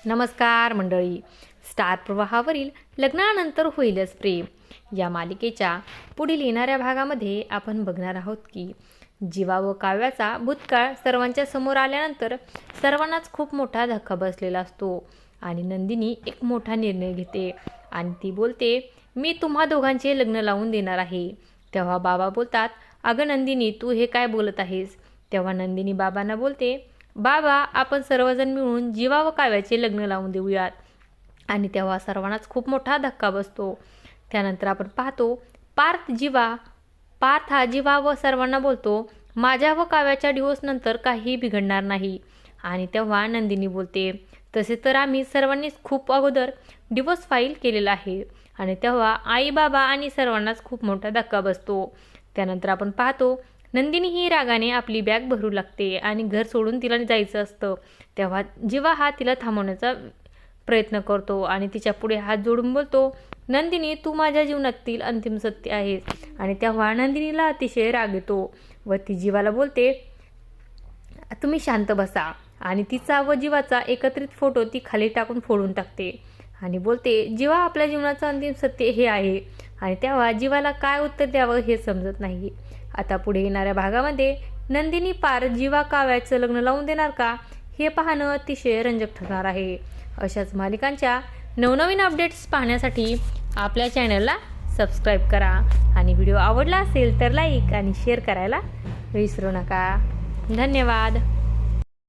नमस्कार मंडळी. स्टार प्रवाहावरील लग्नानंतर होईलच प्रेम या मालिकेच्या पुढील येणाऱ्या भागामध्ये आपण बघणार आहोत की जीवा व काव्याचा भूतकाळ सर्वांच्या समोर आल्यानंतर सर्वांनाच खूप मोठा धक्का बसलेला असतो आणि नंदिनी एक मोठा निर्णय घेते आणि ती बोलते, मी तुम्हा दोघांचे लग्न लावून देणार आहे. तेव्हा बाबा बोलतात, अगं नंदिनी, तू हे काय बोलत आहेस? तेव्हा नंदिनी बाबांना बोलते, बाबा, आपण सर्वजण मिळून जीवा व काव्याचे लग्न लावून देऊयात. आणि तेव्हा सर्वांनाच खूप मोठा धक्का बसतो. त्यानंतर आपण पाहतो पार्थ हा जीवा व सर्वांना बोलतो, माझ्या व काव्याच्या डिवोर्सनंतर काही बिघडणार नाही. आणि तेव्हा नंदिनी बोलते, तसे तर आम्ही सर्वांनीच खूप अगोदर डिवोर्स फाईल केलेला आहे. आणि तेव्हा आई बाबा आणि सर्वांनाच खूप मोठा धक्का बसतो. त्यानंतर आपण पाहतो नंदिनी ही रागाने आपली बॅग भरू लागते आणि घर सोडून तिला जायचं असतं. तेव्हा जीवा हा तिला थांबवण्याचा प्रयत्न करतो आणि तिच्या पुढे हात जोडून बोलतो, नंदिनी, तू माझ्या जीवनातील अंतिम सत्य आहेस. आणि तेव्हा नंदिनीला अतिशय राग येतो व ती जीवाला बोलते, तुम्ही शांत बसा. आणि तिचा व जीवाचा एकत्रित फोटो ती खाली टाकून फोडून टाकते आणि बोलते, जीवा, आपल्या जीवनाचं अंतिम सत्य हे आहे. आणि तेव्हा जीवाला काय उत्तर द्यावं हे समजत नाही. आता पुढे येणाऱ्या भागामध्ये नंदिनी जीवा काव्याचं लग्न लावून देणार का हे पाहणं अतिशय रंजक ठरणार आहे. अशाच मालिकांच्या नवनवीन अपडेट्स पाहण्यासाठी आपल्या चॅनलला सबस्क्राईब करा आणि व्हिडिओ आवडला असेल तर लाईक आणि शेअर करायला विसरू नका. धन्यवाद.